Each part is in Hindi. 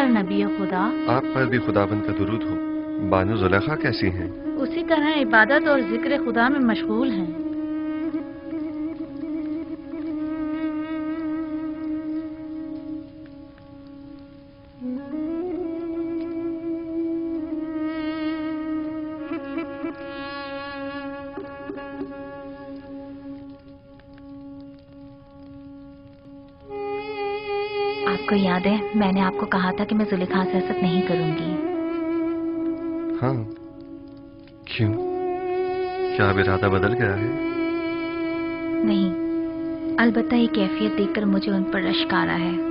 पर नबी खुदा। आप पर भी खुदाबंद का दुरूद हो। बानो जुलेखा कैसी हैं? उसी तरह इबादत और जिक्र खुदा में मशगूल हैं। आपको याद है मैंने आपको कहा था कि मैं जुलेखा से हसद नहीं करूंगी। हाँ, क्यों? क्या अब इरादा बदल गया है? नहीं, अलबत्ता ये कैफियत देखकर मुझे उन पर रश्क आ रहा है।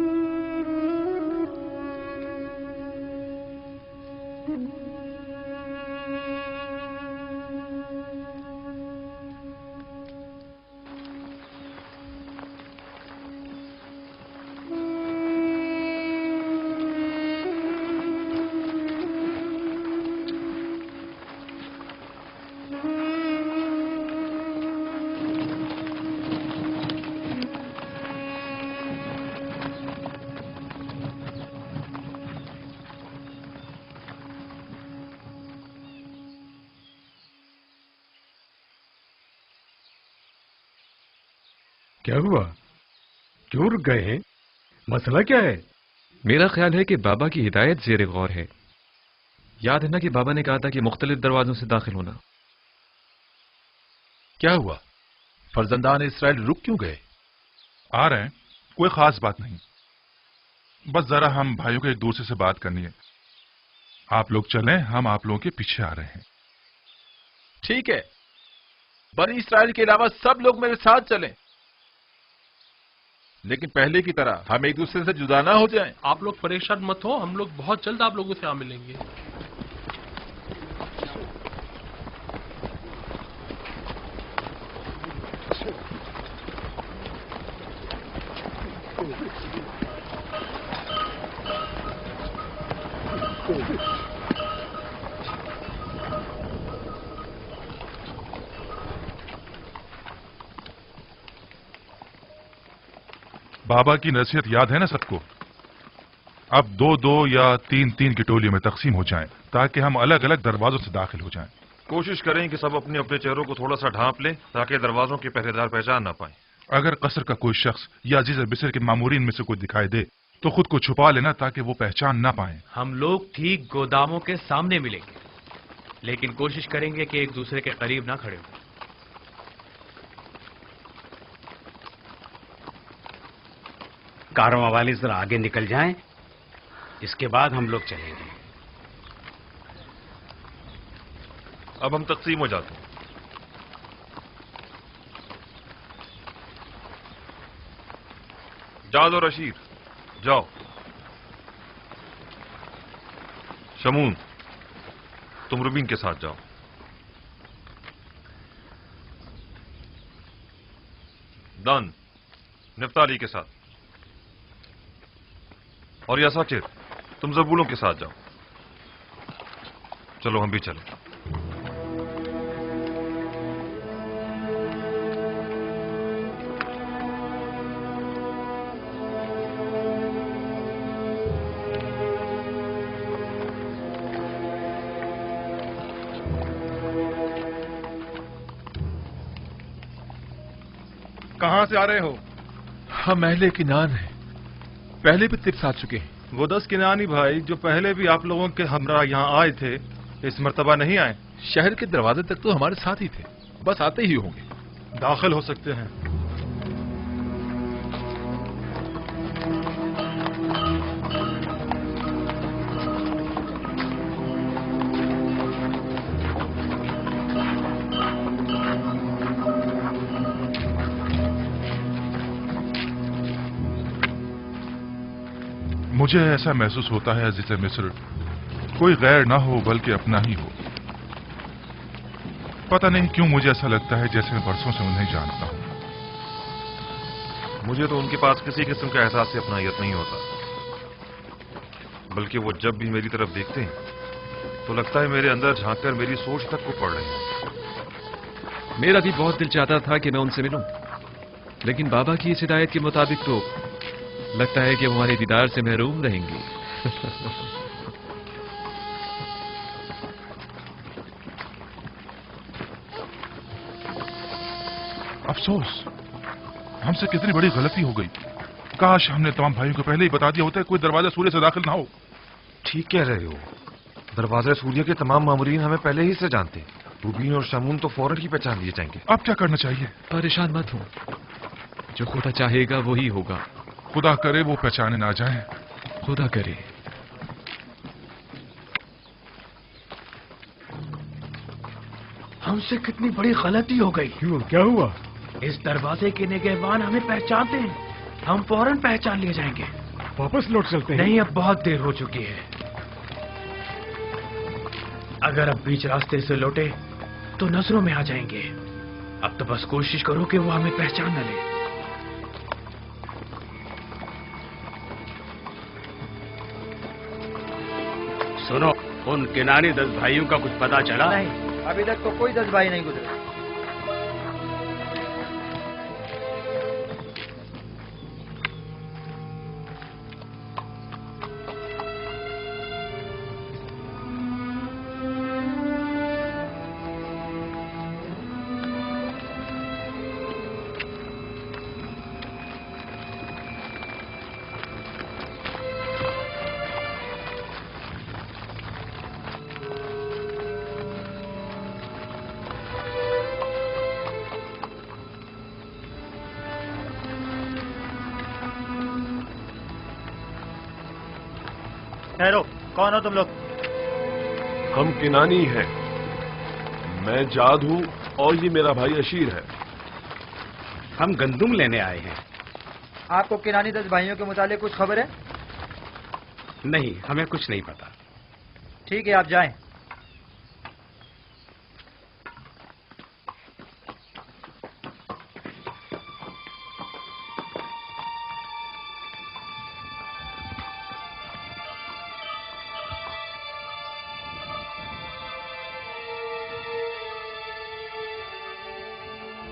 क्या हुआ? क्यों रुक गए हैं? मसला क्या है? मेरा ख्याल है कि बाबा की हिदायत ज़ेर गौर है। याद है ना कि बाबा ने कहा था कि मुख्तलिफ दरवाजों से दाखिल होना। क्या हुआ? फर्जंदान इसराइल रुक क्यों गए? आ रहे हैं, कोई खास बात नहीं, बस जरा हम भाइयों को एक दूसरे से बात करनी है। आप लोग चलें, हम आप लोगों के पीछे आ रहे हैं। ठीक है, बनी इसराइल के अलावा सब लोग मेरे साथ चलें, लेकिन पहले की तरह हम एक दूसरे से जुदा ना हो जाएं। आप लोग परेशान मत हो, हम लोग बहुत जल्द आप लोगों से आ मिलेंगे। बाबा की नसीहत याद है ना सबको? अब दो दो या तीन तीन की टोलियों में तकसीम हो जाएं, ताकि हम अलग अलग दरवाजों से दाखिल हो जाएं। कोशिश करें कि सब अपने अपने चेहरों को थोड़ा सा ढांप लें, ताकि दरवाजों के पहरेदार पहचान ना पाए। अगर कसर का कोई शख्स या अजीज बिसर के मामूरीन में से कोई दिखाई दे तो खुद को छुपा लेना, ताकि वो पहचान ना पाए। हम लोग ठीक गोदामों के सामने मिलेंगे, लेकिन कोशिश करेंगे कि एक दूसरे के करीब ना खड़े हो। कारवां वाले जरा आगे निकल जाएं, इसके बाद हम लोग चलेंगे। अब हम तकसीम हो जाते हैं। जाद और रशीद जाओ। शमून, तुम रुबीन के साथ जाओ। दान नफ्ताली के साथ, और यासाचिर तुम जबूलों के साथ जाओ। चलो हम भी चलें। कहां से आ रहे हो? हम अहले किनान हैं, पहले भी तिब्स आ चुके हैं। वो 10 किनानी भाई जो पहले भी आप लोगों के हमरा यहाँ आए थे, इस मर्तबा नहीं आए। शहर के दरवाजे तक तो हमारे साथ ही थे, बस आते ही होंगे। दाखिल हो सकते हैं। मुझे ऐसा महसूस होता है अज़ीज़ मिस्र, कोई गैर ना हो बल्कि अपना ही हो। पता नहीं क्यों मुझे ऐसा लगता है जैसे मैं बरसों से उन्हें जानता हूं। मुझे तो उनके पास किसी किस्म का एहसास अपनायत नहीं होता, बल्कि वो जब भी मेरी तरफ देखते हैं तो लगता है मेरे अंदर झांककर मेरी सोच तक को पढ़ रहे हैं। मेरा भी बहुत दिल चाहता था कि मैं उनसे मिलूं, लेकिन बाबा की इस हिदायत के मुताबिक तो लगता है कि वो हमारे दीदार से महरूम रहेंगे। अफसोस, हमसे कितनी बड़ी गलती हो गई। काश हमने तमाम भाइयों को पहले ही बता दिया होता है कोई दरवाजा सूर्य से दाखिल ना हो। ठीक कह रहे हो, दरवाजा सूर्य के तमाम मामूरीन हमें पहले ही से जानते। रूबीन और शामून तो फौरन ही पहचान लिए जाएंगे। अब क्या करना चाहिए? परेशान मत हो, जो खुदा चाहेगा वही होगा। खुदा करे वो पहचाने ना जाए। खुदा करे। हमसे कितनी बड़ी गलती हो गई। क्यों, क्या हुआ? इस दरवाजे के निगहबान हमें पहचानते हैं, हम फौरन पहचान लिए जाएंगे। वापस लौट चलते हैं। नहीं, अब बहुत देर हो चुकी है। अगर अब बीच रास्ते से लौटे तो नजरों में आ जाएंगे। अब तो बस कोशिश करो कि वो हमें पहचान न ले। सुनो, उन किनारी 10 भाइयों का कुछ पता चला? नहीं, अभी तक तो कोई 10 भाई नहीं गुजरे। ठहरो, कौन हो तुम लोग? हम किनानी हैं। मैं जाद हूं और ये मेरा भाई अशीर है। हम गंदुम लेने आए हैं। आपको किनानी 10 भाइयों के मुतालिक कुछ खबर है? नहीं, हमें कुछ नहीं पता। ठीक है, आप जाएं।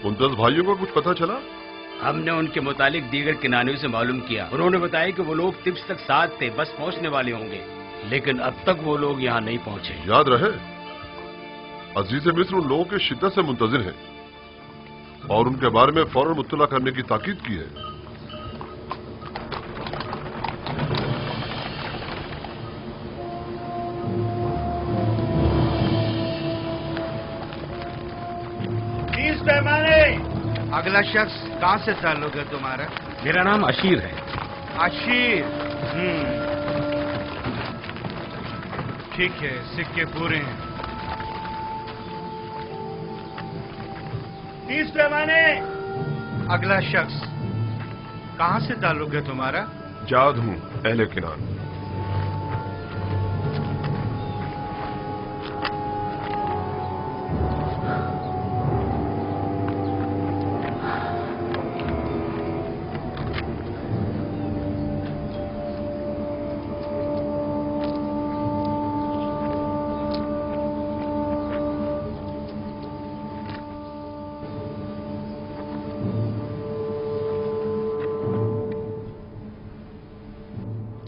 उन 10 भाइयों को कुछ पता चला? हमने उनके मुतालिक दीगर किनानियों से मालूम किया। उन्होंने बताया कि वो लोग तिब्स तक साथ थे, बस पहुंचने वाले होंगे, लेकिन अब तक वो लोग यहाँ नहीं पहुंचे। याद रहे, अजीज मिस्र उन लोगों की शिद्दत से मुंतजिर है और उनके बारे में फौरन मुत्तला करने की ताकीद की है। अगला शख्स कहाँ से ताल्लुक है तुम्हारा? मेरा नाम अशीर है। अशीर? ठीक है, सिक्के पूरे हैं। 30 पैमाने। अगला शख्स कहाँ से ताल्लुक है तुम्हारा? जाद हूं, अहले किनान।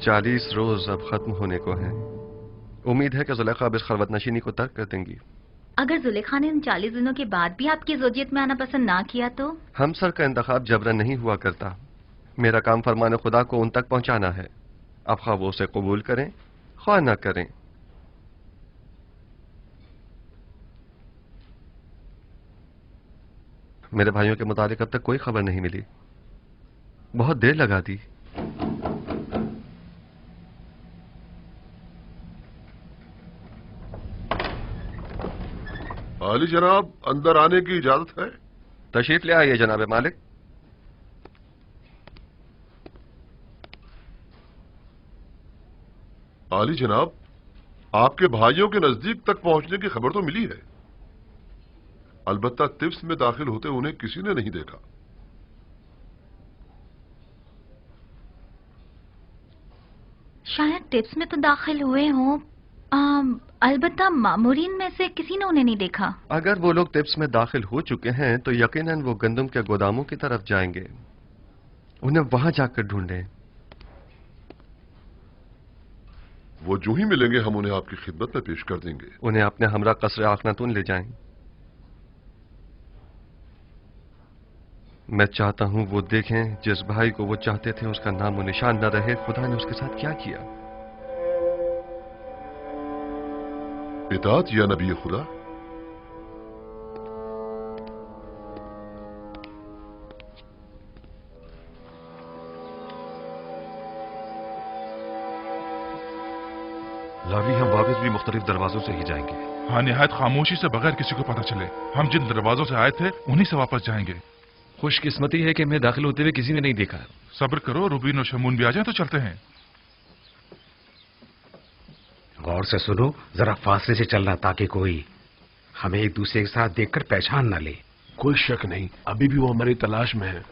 चालीस रोज अब खत्म होने को हैं। उम्मीद है कि जुलेखा अब इस खलवत नशीनी को तर्क कर देंगी। अगर जुलेखा ने उन 40 दिनों के बाद भी आपकी ज़ौजियत में आना पसंद ना किया तो? हमसर का इंतखाब जबरन नहीं हुआ करता। मेरा काम फरमान खुदा को उन तक पहुंचाना है। अब ख्वाह वो उसे कबूल करें ख्वाह ना करें। मेरे भाइयों के मुताबिक अब तक कोई खबर नहीं मिली। बहुत देर लगा दी। आली जनाब, अंदर आने की इजाजत है? तशरीफ ले आइए जनाब मालिक। आली जनाब, आपके भाइयों के नजदीक तक पहुंचने की खबर तो मिली है, अलबत्ता तिब्स में दाखिल होते उन्हें किसी ने नहीं देखा। शायद टिप्स में तो दाखिल हुए हों, अलबत्ता मामूरीन में से किसी ने उन्हें नहीं देखा। अगर वो लोग टिप्स में दाखिल हो चुके हैं तो यकीनन वो गंदम के गोदामों की तरफ जाएंगे। उन्हें वहां जाकर ढूंढें। वो जो ही मिलेंगे हम उन्हें आपकी खिदमत में पेश कर देंगे। उन्हें अपने हमरा कसर आखनातून ले जाएं। मैं चाहता हूं वो देखें जिस भाई को वो चाहते थे उसका नाम और निशान न रहे। खुदा ने उसके साथ क्या किया। इताअत या नबी खुदा। लावी, हम वापस भी मुख्तलिफ दरवाजों से ही जाएंगे। हाँ, निहायत खामोशी से, बगैर किसी को पता चले। हम जिन दरवाजों से आए थे उन्हीं से वापस जाएंगे। खुशकिस्मती है कि मैं दाखिल होते हुए किसी ने नहीं देखा। सब्र करो, रुबीन और शमून भी आ जाए तो चलते हैं। गौर से सुनो, जरा फासले से चलना ताकि कोई हमें एक दूसरे के साथ देखकर पहचान न ले। कोई शक नहीं, अभी भी वो हमारी तलाश में है।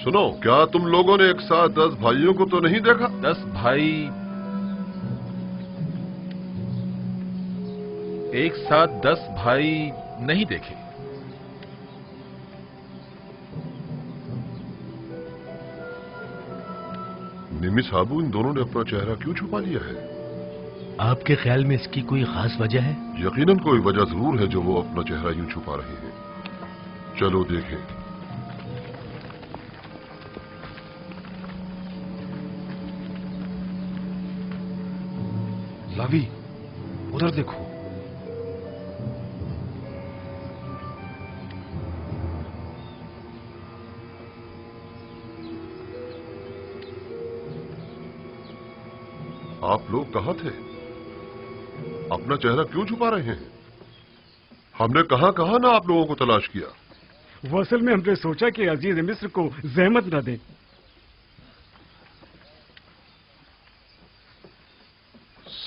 सुनो, क्या तुम लोगों ने एक साथ 10 भाइयों को तो नहीं देखा? 10 भाई एक साथ 10 भाई नहीं देखे। निमी साहबू, इन दोनों ने अपना चेहरा क्यों छुपा लिया है? आपके ख्याल में इसकी कोई खास वजह है? यकीनन कोई वजह जरूर है जो वो अपना चेहरा यूं छुपा रहे हैं। चलो देखें। लावी, उधर देखो। आप लोग कहाँ थे? अपना चेहरा क्यों छुपा रहे हैं? हमने कहां कहां ना आप लोगों को तलाश किया। वो असल में हमने सोचा कि अजीज मिस्र को जहमत न दें।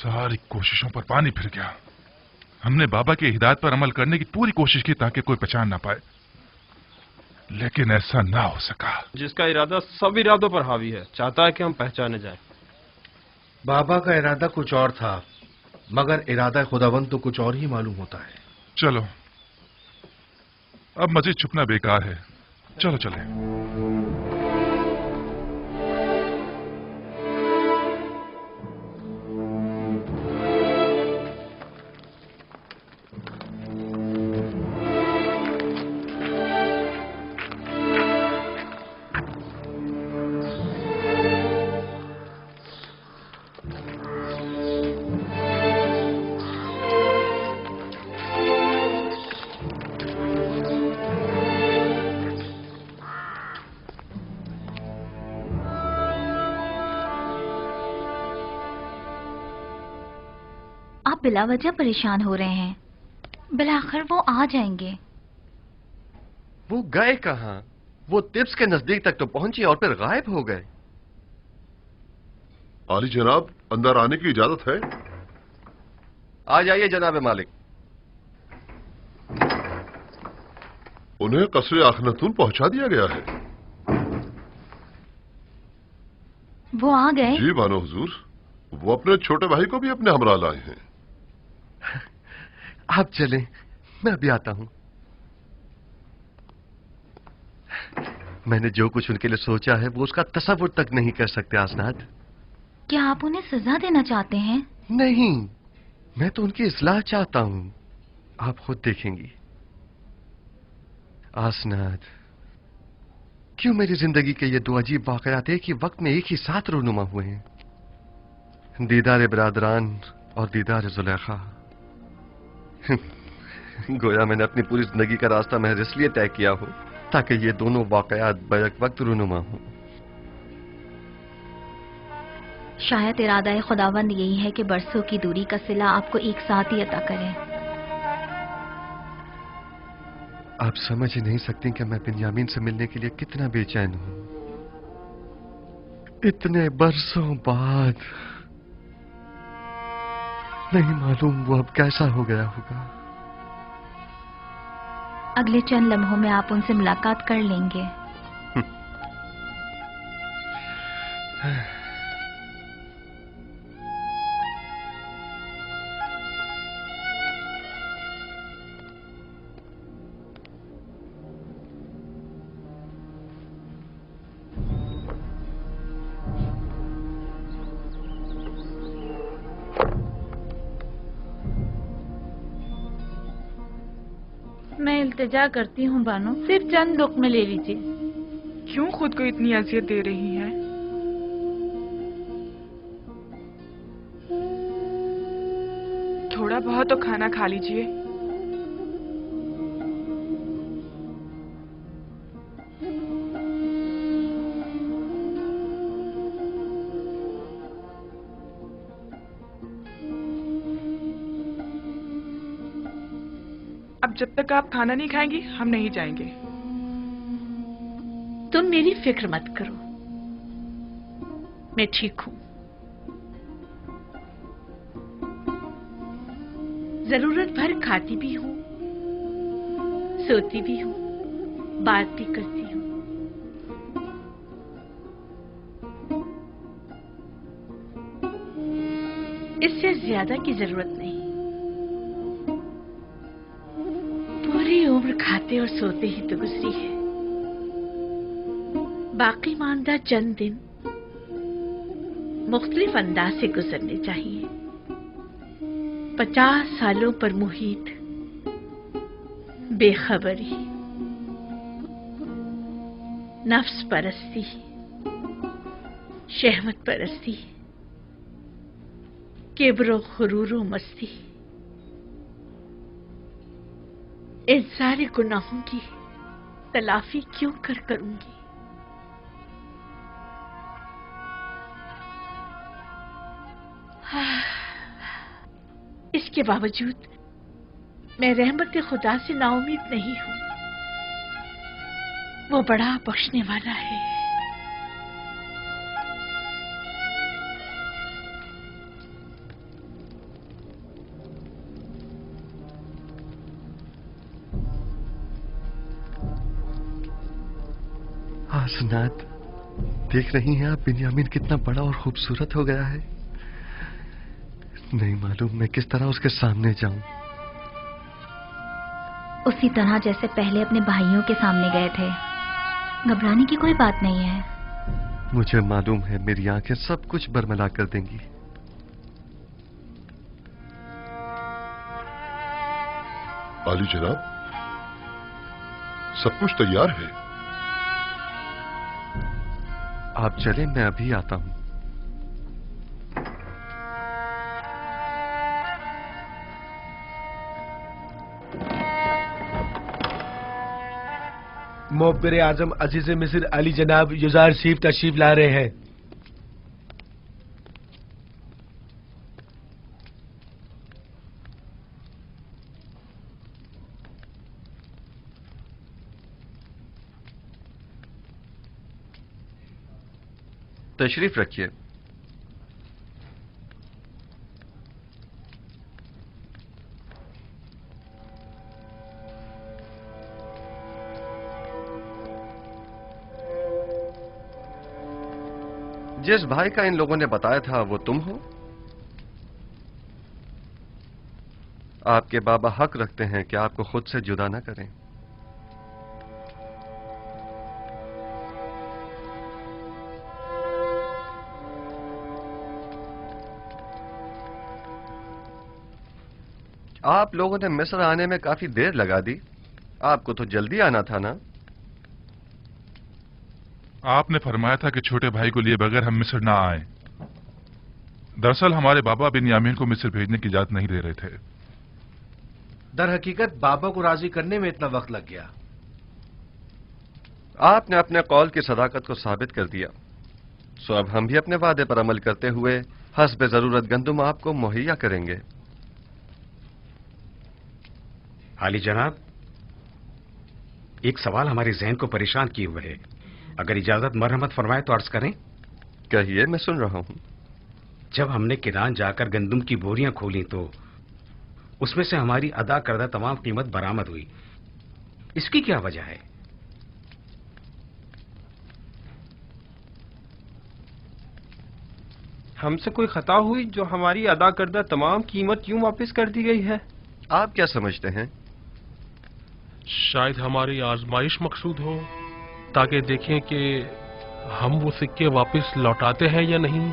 सारी कोशिशों पर पानी फिर गया। हमने बाबा की हिदायत पर अमल करने की पूरी कोशिश की ताकि कोई पहचान ना पाए, लेकिन ऐसा ना हो सका। जिसका इरादा सब इरादों पर हावी है, चाहता है कि हम पहचाने जाएं। बाबा का इरादा कुछ और था, मगर इरादा खुदावंद तो कुछ और ही मालूम होता है। चलो, अब मजीद छुपना बेकार है। चलो चलें। बिला वजह परेशान हो रहे हैं। बिलाखिर वो आ जाएंगे। वो गए कहां? वो तिब्स के नजदीक तक तो पहुंचे और फिर गायब हो गए। आली जनाब, अंदर आने की इजाजत है? आ जाइए जनाब मालिक। उन्हें कसरे आखनतून पहुंचा दिया गया है। वो आ गए? जी बानो हुजूर, वो अपने छोटे भाई को भी अपने हमरा लाए हैं। आप चलें, मैं अभी आता हूं। मैंने जो कुछ उनके लिए सोचा है वो उसका तसव्वुर तक नहीं कर सकते आसनाद। क्या आप उन्हें सजा देना चाहते हैं? नहीं, मैं तो उनकी इस्लाह चाहता हूं। आप खुद देखेंगी। आसनाद, क्यों मेरी जिंदगी के ये दो अजीब वाकयात एक ही वक्त में एक ही साथ रूनुमा हुए हैं? दीदार बरादरान और दीदार जुलेखा। गोया मैंने अपनी पूरी जिंदगी का रास्ता महज इसलिए तय किया हो ताकि ये दोनों वाकयात बैक वक्त रूनुमा हो। शायद इरादा खुदावंद यही है कि बरसों की दूरी का सिला आपको एक साथ ही अता करें। आप समझ ही नहीं सकती कि मैं बिन्यामीन से मिलने के लिए कितना बेचैन हूं। इतने बरसों बाद। नहीं मालूम वो अब कैसा हो गया होगा। अगले चंद लम्हों में आप उनसे मुलाकात कर लेंगे। मैं इल्तिजा करती हूँ बानो, सिर्फ चंद लुक़्मे ले लीजिए। क्यों खुद को इतनी अजियत दे रही हैं? थोड़ा बहुत तो खाना खा लीजिए। अब जब तक आप खाना नहीं खाएंगी हम नहीं जाएंगे। तुम मेरी फिक्र मत करो, मैं ठीक हूं। जरूरत भर खाती भी हूं, सोती भी हूं, बात भी करती हूं। इससे ज्यादा की जरूरत नहीं। पूरी उम्र खाते और सोते ही तो गुजरी है। बाकी मानदा चंद दिन मुख्तलिफ अंदाज से गुजरने चाहिए। 50 सालों पर मुहित बेखबरी, नफ्स परस्ती, शहवत परस्ती, किब्र खुरूर मस्ती, इन सारे गुनाहों की तलाफी क्यों करूंगी? इसके बावजूद मैं रहमत खुदा से नाउमीद नहीं हूं। वो बड़ा बख्शने वाला है। हसनात, देख रही हैं आप बिन्यामीन कितना बड़ा और खूबसूरत हो गया है। नहीं मालूम मैं किस तरह उसके सामने जाऊं। उसी तरह जैसे पहले अपने भाइयों के सामने गए थे। घबराने की कोई बात नहीं है। मुझे मालूम है मेरी आंखें सब कुछ बरमला कर देंगी। आली जनाब, सब कुछ तैयार है। आप चलें, मैं अभी आता हूं। मोहब्बर आजम अजीज मिस्र अली जनाब युजार शरीफ तशरीफ ला रहे हैं। तशरीफ रखिए। जिस भाई का इन लोगों ने बताया था वो तुम हो? आपके बाबा हक रखते हैं कि आपको खुद से जुदा न करें। आप लोगों ने मिस्र आने में काफी देर लगा दी। आपको तो जल्दी आना था ना? आपने फरमाया था कि छोटे भाई को लिए बगैर हम मिस्र ना आए। दरअसल हमारे बाबा बिन्यामीन को मिस्र भेजने की इजाजत नहीं दे रहे थे। दर हकीकत बाबा को राजी करने में इतना वक्त लग गया। आपने अपने कौल की सदाकत को साबित कर दिया, सो अब हम भी अपने वादे पर अमल करते हुए हस्ब जरूरत गंदुम आपको मुहैया करेंगे। आली जनाब, एक सवाल हमारे जहन को परेशान किए हुए है। अगर इजाजत मरहमत फरमाए तो अर्ज करें। कहिए, मैं सुन रहा हूं। जब हमने किरान जाकर गंदुम की बोरियां खोली तो उसमें से हमारी अदा करदा तमाम कीमत बरामद हुई। इसकी क्या वजह है? हमसे कोई खता हुई जो हमारी अदा करदा तमाम कीमत यूं वापस कर दी गई है? आप क्या समझते हैं? शायद हमारी आजमाइश मकसूद हो, ताकि देखें कि हम वो सिक्के वापस लौटाते हैं या नहीं।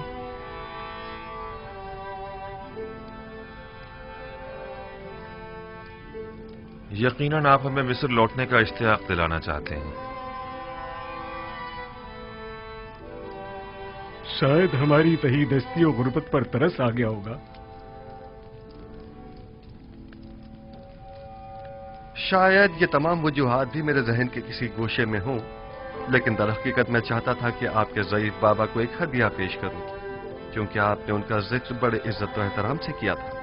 यकीनन आप हमें मिस्र लौटने का इश्तियाक दिलाना चाहते हैं। शायद हमारी तहीदस्ती और गुर्बत पर तरस आ गया होगा। शायद ये तमाम वजूहात भी मेरे जहन के किसी गोशे में हों, लेकिन दरहकीकत मैं चाहता था कि आपके ज़ईफ बाबा को एक हदिया पेश करूं, क्योंकि आपने उनका जिक्र बड़े इज्जत और एहतराम से किया था।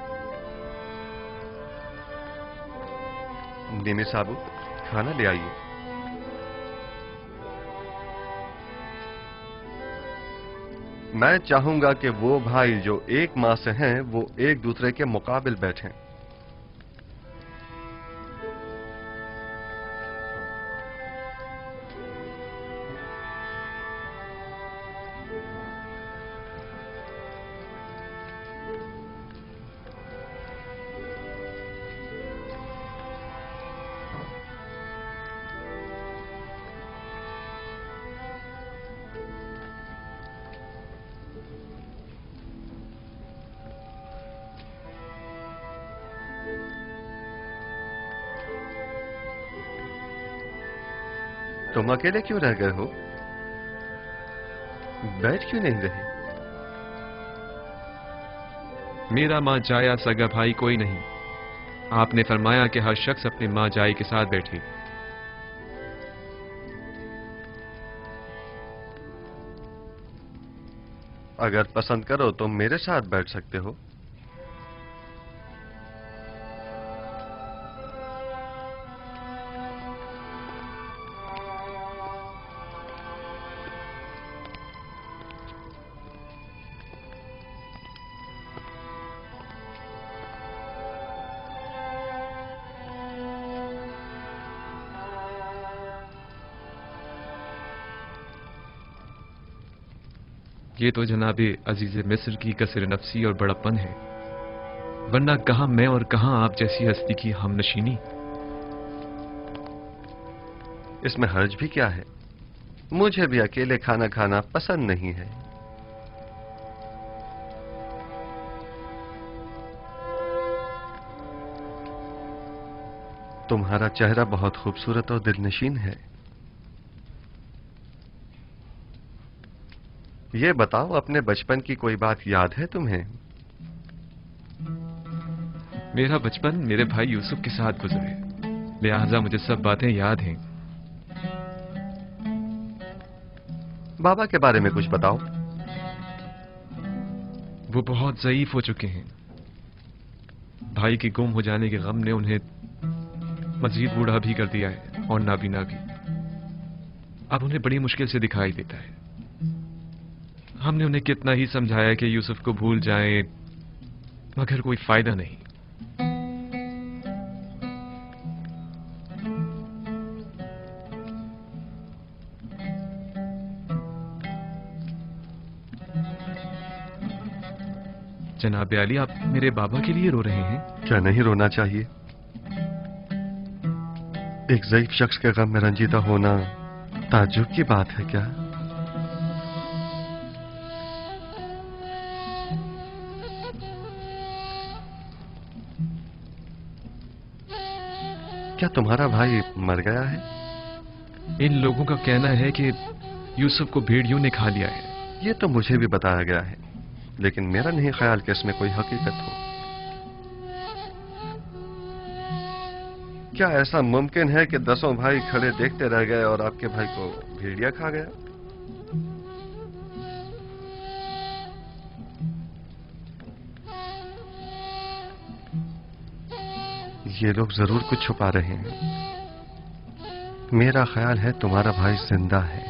निमी साबू, खाना ले आइए। मैं चाहूंगा कि वो भाई जो एक माह से हैं, वो एक दूसरे के मुकाबिल बैठें। तुम अकेले क्यों रह गए हो? बैठ क्यों नहीं रहे? मेरा माँ जाया सगा भाई कोई नहीं। आपने फरमाया कि हर शख्स अपने माँ जाई के साथ बैठे। अगर पसंद करो तो मेरे साथ बैठ सकते हो। ये तो जनाबे अजीज मिस्र की कसर नफसी और बड़प्पन है, वरना कहां मैं और कहां आप जैसी हस्ती की हमनशीनी। इसमें हर्ज भी क्या है? मुझे भी अकेले खाना खाना पसंद नहीं है। तुम्हारा चेहरा बहुत खूबसूरत और दिलनशीन है। ये बताओ, अपने बचपन की कोई बात याद है तुम्हें? मेरा बचपन मेरे भाई यूसुफ के साथ गुजरे, लिहाजा मुझे सब बातें याद हैं। बाबा के बारे में कुछ बताओ। वो बहुत ज़ईफ हो चुके हैं। भाई के गुम हो जाने के गम ने उन्हें मजीद बूढ़ा भी कर दिया है और नाबीना भी। अब उन्हें बड़ी मुश्किल से दिखाई देता है। हमने उन्हें कितना ही समझाया कि यूसुफ को भूल जाएं, मगर कोई फायदा नहीं। जनाब अली, आप मेरे बाबा के लिए रो रहे हैं? क्या नहीं रोना चाहिए? एक ज़ईफ शख्स के गम में रंजीदा होना ताज्जुब की बात है क्या? क्या तुम्हारा भाई मर गया है? इन लोगों का कहना है कि यूसुफ को भेड़ियों ने खा लिया है। ये तो मुझे भी बताया गया है, लेकिन मेरा नहीं ख्याल कि इसमें कोई हकीकत हो। क्या ऐसा मुमकिन है कि 10 भाई खड़े देखते रह गए और आपके भाई को भेड़िया खा गया? ये लोग जरूर कुछ छुपा रहे हैं। मेरा ख्याल है तुम्हारा भाई जिंदा है।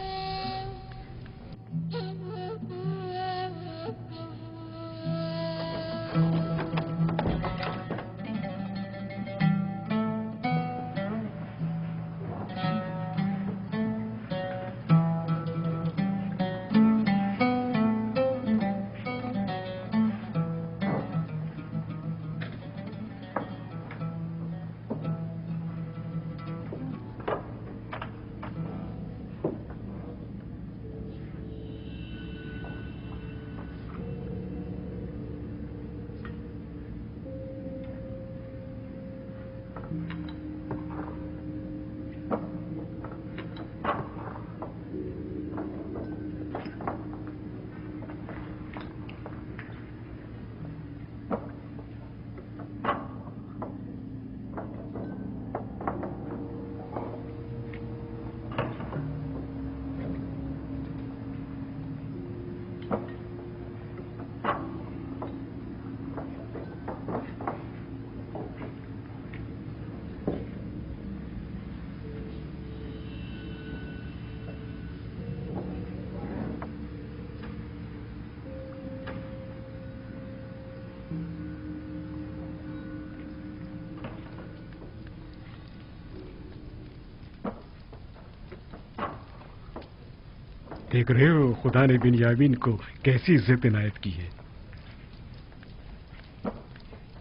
देख रहे हो खुदा ने बिन्यामीन को कैसी इज्जत इनायत की है।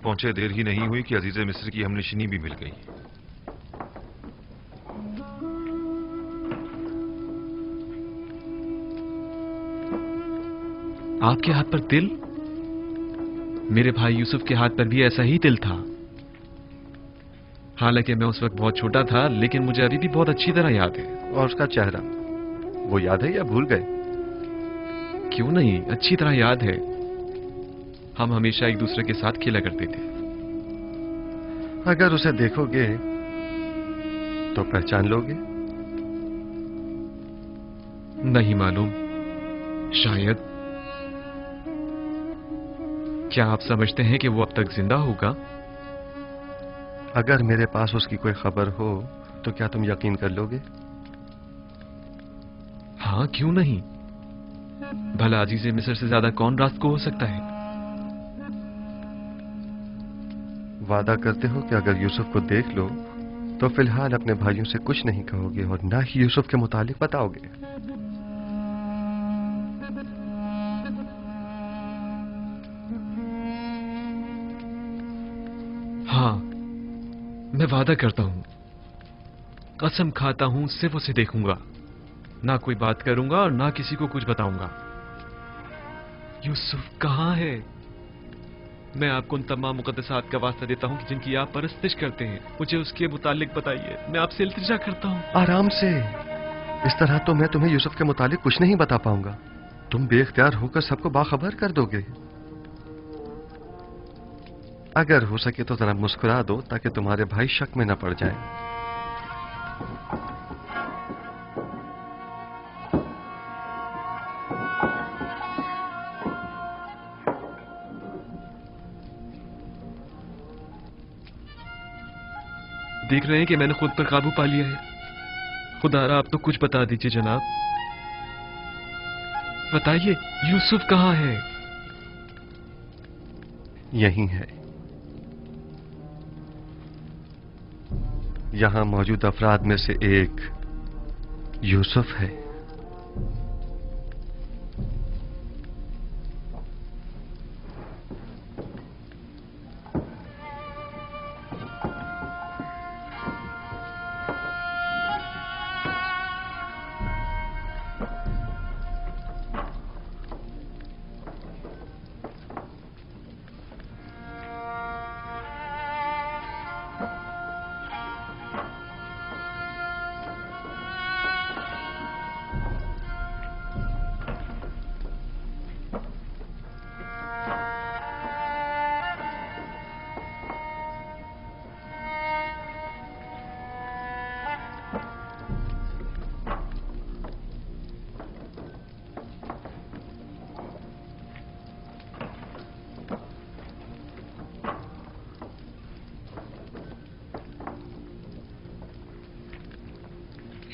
पहुंचे देर ही नहीं हुई कि अजीज मिस्र की हमनशिनी भी मिल गई। आपके हाथ पर तिल? मेरे भाई यूसुफ के हाथ पर भी ऐसा ही तिल था। हालांकि मैं उस वक्त बहुत छोटा था, लेकिन मुझे अभी भी बहुत अच्छी तरह याद है। और उसका चेहरा वो याद है या भूल गए? क्यों नहीं, अच्छी तरह याद है। हम हमेशा एक दूसरे के साथ खेला करते थे। अगर उसे देखोगे तो पहचान लोगे? नहीं मालूम, शायद। क्या आप समझते हैं कि वो अब तक जिंदा होगा? अगर मेरे पास उसकी कोई खबर हो तो क्या तुम यकीन कर लोगे? हाँ, क्यों नहीं। भला अजीज़े मिस्र से ज्यादा कौन रास्त को हो सकता है? वादा करते हो कि अगर यूसुफ को देख लो तो फिलहाल अपने भाइयों से कुछ नहीं कहोगे और ना ही यूसुफ के मुतालिक बताओगे? हाँ, मैं वादा करता हूं, कसम खाता हूं, सिर्फ उसे देखूंगा, ना कोई बात करूंगा और ना किसी को कुछ बताऊंगा। यूसुफ कहां है? मैं आपको उन तमाम मुकद्दसात का वास्ता देता हूं कि जिनकी आप परस्तिश करते हैं। मुझे उसके मुतालिक बताइए, मैं आपसे इल्तिजा करता हूं। आराम से। इस तरह तो मैं तुम्हें यूसुफ के मुतालिक कुछ नहीं बता पाऊंगा। तुम बेख्तियार होकर सबको बाखबर कर दोगे। अगर हो सके तो जरा मुस्कुरा दो ताकि तुम्हारे भाई शक में न पड़ जाएं। देख रहे हैं कि मैंने खुद पर काबू पा लिया है। खुदारा आप तो कुछ बता दीजिए जनाब। बताइए, यूसुफ कहां है? यहीं है। यहां मौजूद अफराद में से एक यूसुफ है।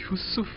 यूसुफ,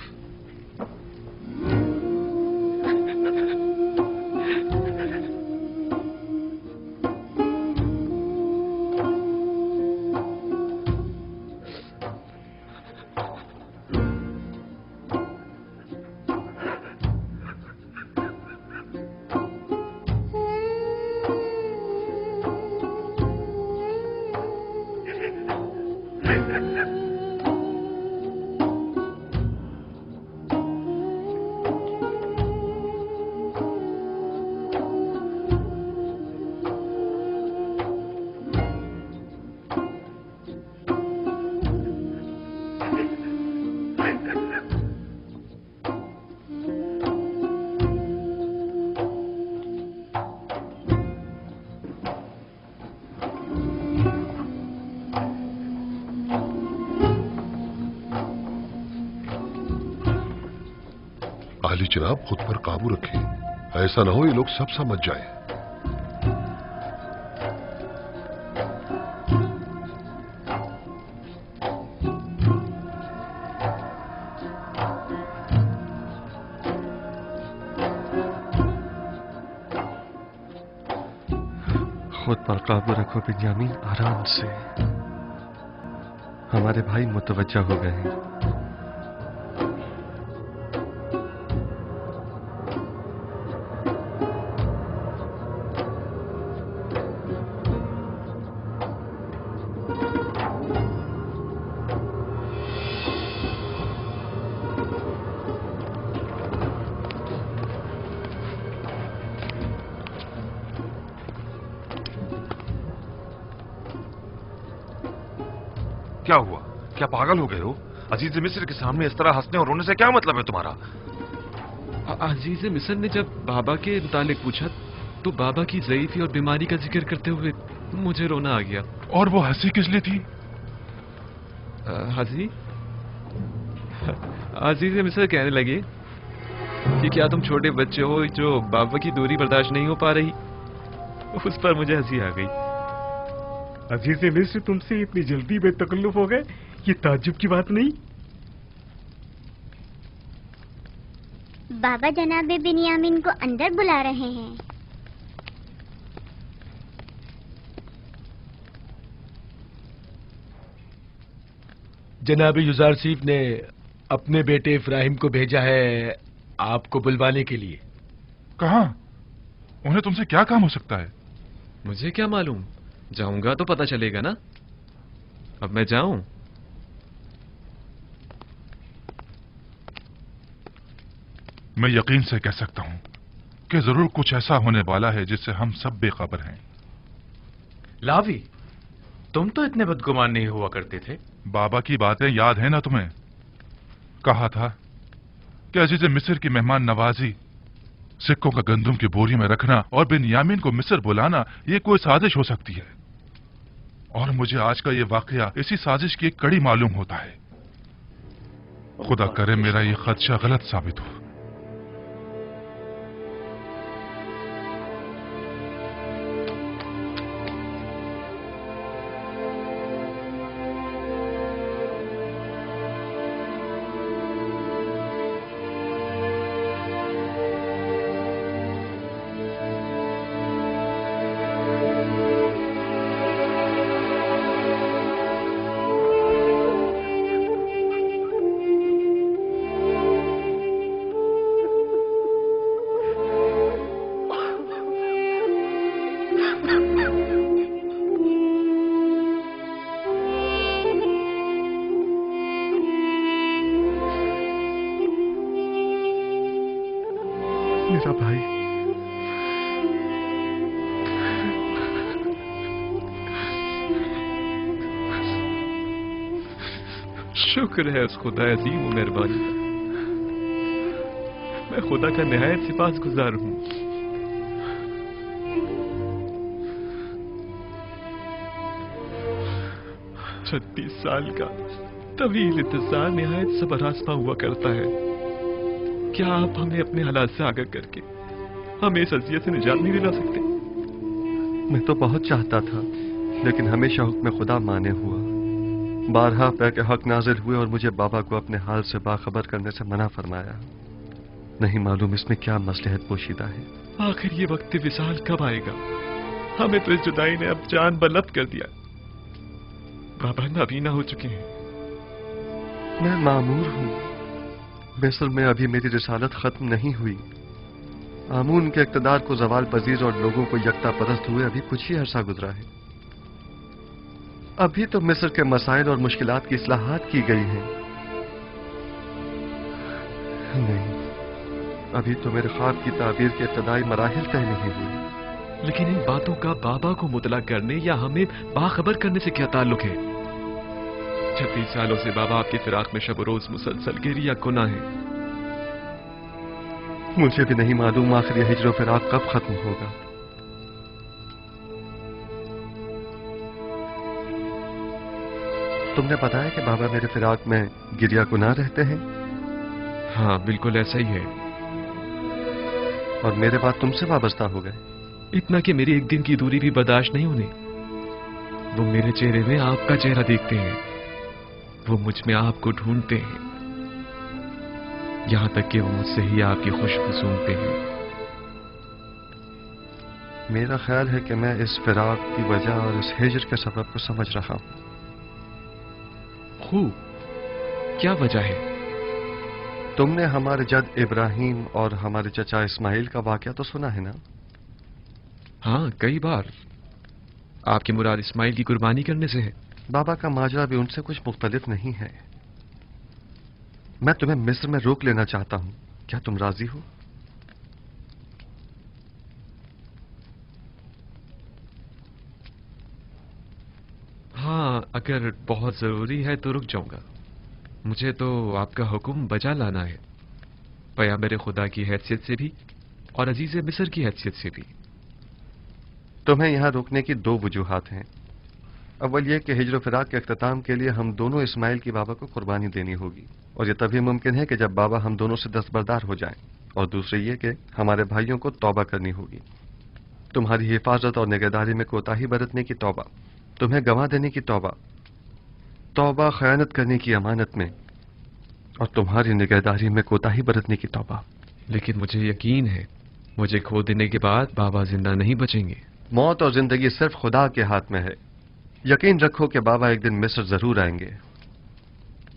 आली जनाब खुद पर काबू रखें, ऐसा ना हो ये लोग सब समझ जाएं। खुद पर काबू रखो बिन्यामीन, आराम से। हमारे भाई मुतवज्जा हो गए हैं। क्या हुआ? क्या पागल हो गए हो? अजीज मिस्र के सामने इस तरह हंसने और रोने से क्या मतलब है तुम्हारा? अजीज मिस्र ने जब बाबा के मुतालिक पूछा तो बाबा की ज़ईफ़ी और बीमारी का जिक्र करते हुए मुझे रोना आ गया। और वो हंसी किस लिए थी? हंसी? अजीज मिस्र कहने लगे कि क्या तुम छोटे बच्चे हो जो बाबा की दूरी बर्दाश्त नहीं हो पा रही? उस पर मुझे हंसी आ गई। अजीज मिस्र तुमसे इतनी जल्दी बेतकल्लुफ हो गए, ये ताज्जुब की बात नहीं। बाबा जनाब बिन्यामीन को अंदर बुला रहे हैं। जनाब युजारसीफ ने अपने बेटे इब्राहिम को भेजा है आपको बुलवाने के लिए। कहाँ? उन्हें तुमसे क्या काम हो सकता है? मुझे क्या मालूम, जाऊंगा तो पता चलेगा ना। अब मैं जाऊं? मैं यकीन से कह सकता हूं कि जरूर कुछ ऐसा होने वाला है जिससे हम सब बेखबर हैं। लावी, तुम तो इतने बदगुमान नहीं हुआ करते थे। बाबा की बातें याद है ना तुम्हें? कहा था कि अजीज मिस्र की मेहमान नवाजी, सिक्कों का गंदुम की बोरी में रखना और बिन्यामीन को मिस्र बुलाना ये कोई साजिश हो सकती है। और मुझे आज का ये वाकया इसी साजिश की एक कड़ी मालूम होता है। खुदा करे मेरा ये खदशा गलत साबित हो। मेरा भाई, शुक्र है उस खुदा अजीम व मेहरबानी का। मैं खुदा का निहायत सिपासगुजार हूं। छत्तीस साल का तवील इंतजार निहायत सबरासमा हुआ करता है। क्या आप हमें अपने हालात से आगाह करके हमें इस अज़ियत से निजात नहीं दिला सकते? मैं तो बहुत चाहता था, लेकिन हमेशा हुक्म खुदा माने हुआ। बारहा पे के हक नाजिल हुए और मुझे बाबा को अपने हाल से बाखबर करने से मना फरमाया। नहीं मालूम इसमें क्या मसलहत पोशीदा है। आखिर ये वक्त विसाल कब आएगा? हमें तो इस जुदाई ने अब जान बलद कर दिया। बाबा नाबीना हो चुके हैं। मैं मामूर हूँ। मिस्र में अभी मेरी रिसालत खत्म नहीं हुई। आमून के इक़्तिदार को जवाल पजीर और लोगों को यकता परस्त हुए अभी कुछ ही अरसा गुजरा है। अभी तो मिस्र के मसाइल और मुश्किलात की इस्लाहात की गई हैं। नहीं, अभी तो मेरे ख्वाब की ताबीर के इब्तदाई मराहिल तय नहीं हुए। लेकिन इन बातों का बाबा को मुतला करने या हमें बाखबर करने से क्या ताल्लुक है? 36 सालों से बाबा आपके फिराक में शब रोज मुसलसल गिरिया गुनाह है। मुझे भी नहीं मालूम आखिर यह हिज्र फिराक कब खत्म होगा। तुमने बताया कि बाबा मेरे फिराक में गिरिया गुनाह रहते हैं? हाँ, बिल्कुल ऐसा ही है। और मेरे बाद तुमसे वाबस्ता हो गए। इतना कि मेरी एक दिन की दूरी भी बर्दाश्त नहीं होने। वो मेरे चेहरे में आपका चेहरा देखते हैं, वो मुझ में आपको ढूंढते हैं, यहां तक कि वो मुझसे ही आपकी खुशबू सूंघते हैं। मेरा ख्याल है कि मैं इस फिराक की वजह और इस हिजर के सबब को समझ रहा हूं। खूब, क्या वजह है? तुमने हमारे जद इब्राहिम और हमारे चचा इस्माइल का वाकया तो सुना है ना? हाँ, कई बार। आपकी मुराद इस्माइल की कुर्बानी करने से है? बाबा का माजरा भी उनसे कुछ मुख्तलिफ नहीं है। मैं तुम्हें मिस्र में रोक लेना चाहता हूं, क्या तुम राजी हो? हाँ, अगर बहुत जरूरी है तो रुक जाऊंगा। मुझे तो आपका हुक्म बजा लाना है, पैगंबर खुदा की हैसियत से भी और अजीज मिस्र की हैसियत से भी। तुम्हें यहां रोकने की दो वजूहात हैं। अव्वल यह कि हिजर फिराक के अख्ताम के लिए हम दोनों इस्माइल की बाबा को कुर्बानी देनी होगी, और यह तभी मुमकिन है कि जब बाबा हम दोनों से दस्तबरदार हो जाएं। और दूसरी ये कि हमारे भाइयों को तौबा करनी होगी। तुम्हारी हिफाजत और निगहदारी में कोताही बरतने की तौबा, तुम्हें गंवा देने की तौबा, तौबा खयानत करने की अमानत में, और तुम्हारी निगहदारी में कोताही बरतने की तौबा। लेकिन मुझे यकीन है, मुझे खो देने के बाद बाबा जिंदा नहीं बचेंगे। मौत और जिंदगी सिर्फ खुदा के हाथ में है। यकीन रखो कि बाबा एक दिन मिस्र जरूर आएंगे।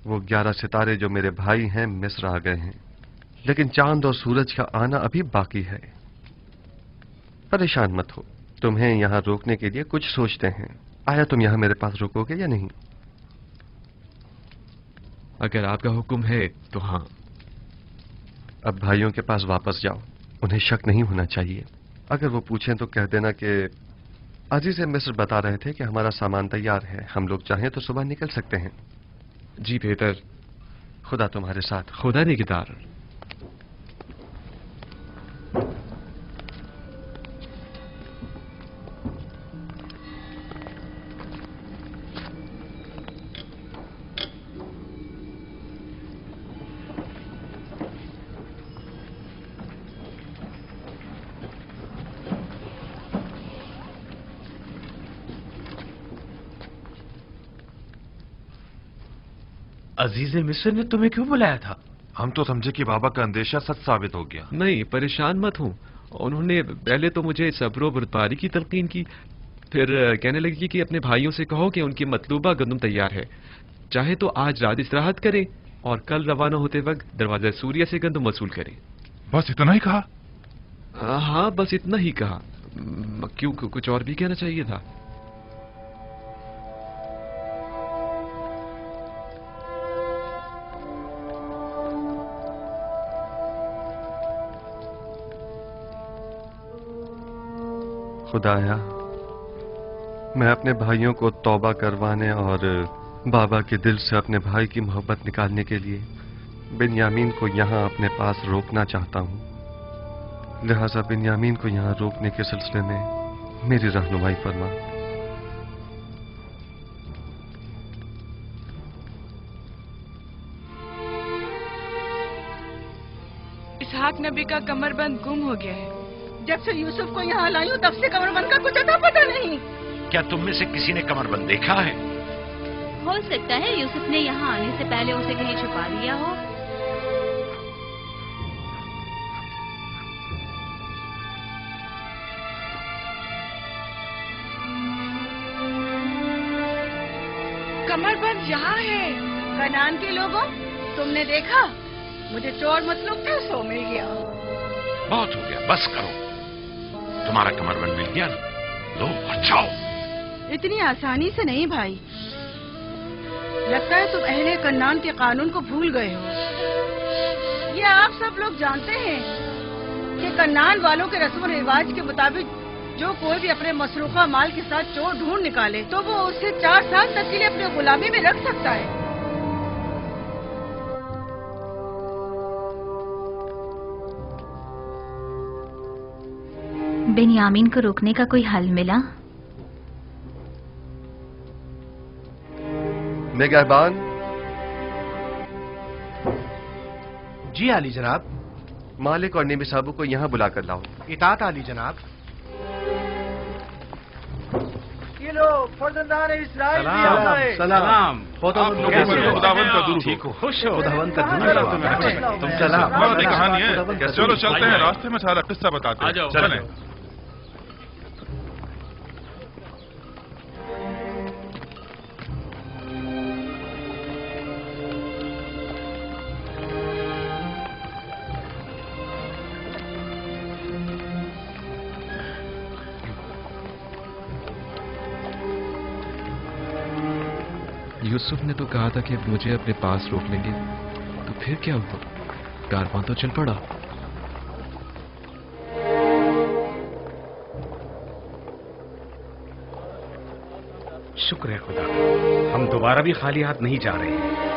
वो 11 सितारे जो मेरे भाई हैं मिस्र आ गए हैं, लेकिन चांद और सूरज का आना अभी बाकी है। परेशान मत हो, तुम्हें यहां रोकने के लिए कुछ सोचते हैं। आया तुम यहां मेरे पास रुकोगे या नहीं? अगर आपका हुक्म है तो हाँ। अब भाइयों के पास वापस जाओ, उन्हें शक नहीं होना चाहिए। अगर वो पूछें तो कह देना कि अजीज मिस्र बता रहे थे कि हमारा सामान तैयार है, हम लोग चाहें तो सुबह निकल सकते हैं। जी बेहतर। खुदा तुम्हारे साथ। खुदा निगहदार। अजीज मिस्र ने तुम्हें क्यों बुलाया था? हम तो समझे कि बाबा का अंदेशा सच साबित हो गया। नहीं, परेशान मत हूं। उन्होंने पहले तो मुझे सब्र और बर्दारी की तलकीन की, फिर कहने लगी कि अपने भाइयों से कहो कि उनकी मतलूबा गंदम तैयार है, चाहे तो आज रात इस्तिराहत करें और कल रवाना होते वक्त दरवाजा सूर्य से गंदम वसूल करें। बस इतना ही कहा? हाँ, बस इतना ही कहा। क्यों, कुछ और भी कहना चाहिए था? खुदाया, मैं अपने भाइयों को तौबा करवाने और बाबा के दिल से अपने भाई की मोहब्बत निकालने के लिए बिन्यामीन को यहां अपने पास रोकना चाहता हूं। लिहाजा बिन्यामीन को यहां रोकने के सिलसिले में मेरी रहनुमाई फरमा। इसहाक नबी का कमरबंद गुम हो गया है। जब से यूसुफ को यहाँ लाई हूँ तब से कमरबंद का कुछ अता पता नहीं। क्या तुम में से किसी ने कमरबंद देखा है? हो सकता है यूसुफ ने यहाँ आने से पहले उसे कहीं छुपा दिया हो। कमरबंद यहाँ है। कनान के लोगों, तुमने देखा? मुझे चोर मतलूब थे, सो मिल गया। बहुत हो गया, बस करो। तुम्हारा कमरबंद मिल गया ना, लो और जाओ। इतनी आसानी से नहीं भाई, लगता है तुम अहले कन्नान के कानून को भूल गए हो। ये आप सब लोग जानते हैं कि कन्नान वालों के रस्म रिवाज के मुताबिक जो कोई भी अपने मसरूखा माल के साथ चोर ढूंढ निकाले तो वो उससे 4 साल तक के लिए अपने गुलामी में रख सकता है। बिन्यामीन को रोकने का कोई हल मिला? निगहबान। जी आली जनाब। मालिक और नेमी साहबों को यहाँ बुलाकर लाओ। इताअत आली जनाब। ये लो फर्जंदान इस्राइल भी सलाम, आ गए। सलाम। आप लोगों पर खुदावंद का दुरूद ठीक हो। हो, खुश हो। खुदावंद का दुरूद हो। तुम सलाम। बहुत कहानी है। चलो चलते हैं, रास्ते में सारा किस्सा बताते हैं। चलें। यूसुफ ने तो कहा था कि अब मुझे अपने पास रोक लेंगे, तो फिर क्या हुआ? कारवां तो चल पड़ा। शुक्र है खुदा, हम दोबारा भी खाली हाथ नहीं जा रहे हैं।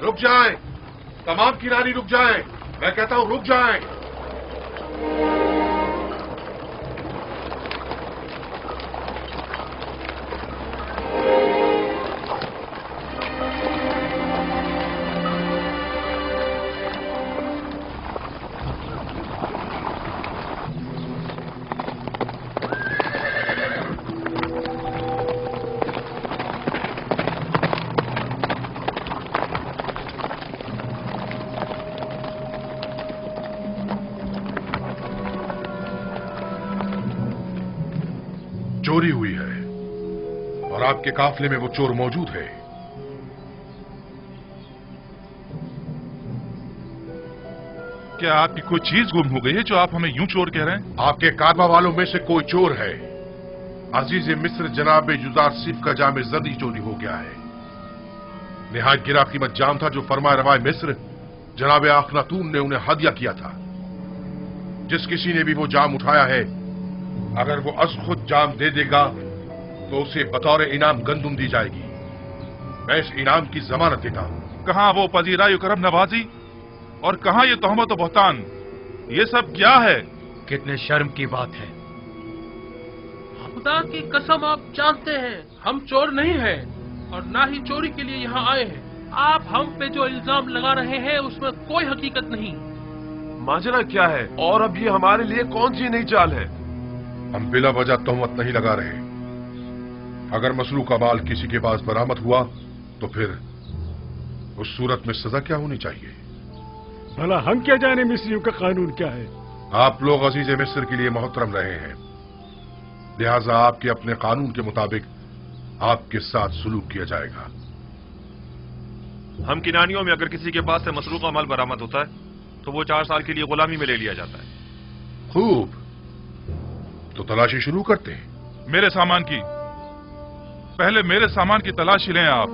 रुक जाएं, तमाम किनारी रुक जाएं। मैं कहता हूं रुक जाएं। चोरी हुई है और आपके काफले में वो चोर मौजूद है। क्या आपकी कोई चीज गुम हो गई है जो आप हमें यूं चोर कह रहे हैं? आपके कारवा वालों में से कोई चोर है। अजीज मिस्र जनाब युजार सिफ का जाम जर्दी चोरी हो गया है। निहायत गिरा कीमत जाम था जो फरमाए रवाए मिस्र जनाब अखनातून ने उन्हें हदिया किया था। जिस किसी ने भी वो जाम उठाया है, अगर वो अज खुद जाम दे देगा तो उसे बतौर इनाम गंदुम दी जाएगी। मैं इस इनाम की जमानत देता हूं। कहां वो पजीराई करम नवाजी और कहां ये तोहमत और बहतान? ये सब क्या है? कितने शर्म की बात है। खुदा की कसम, आप जानते हैं हम चोर नहीं हैं और ना ही चोरी के लिए यहाँ आए हैं। आप हम पे जो इल्जाम लगा रहे हैं उसमें कोई हकीकत नहीं। माजरा क्या है और अब ये हमारे लिए कौन सी नई चाल है? हम बिला वजह तोहमत नहीं लगा रहे। अगर मसरू का माल किसी के पास बरामद हुआ तो फिर उस सूरत में सजा क्या होनी चाहिए? भला हम क्या जाने मिस्रियों का कानून क्या है? आप लोग अजीज मिस्र के लिए मोहतरम रहे हैं, लिहाजा आपके अपने कानून के मुताबिक आपके साथ सुलूक किया जाएगा। हम किनानियों में अगर किसी के पास से मसरूक का माल बरामद होता है तो वो 4 साल के लिए गुलामी में ले लिया जाता है। खूब, तो तलाशी शुरू करते हैं। मेरे सामान की, पहले मेरे सामान की तलाशी लें आप।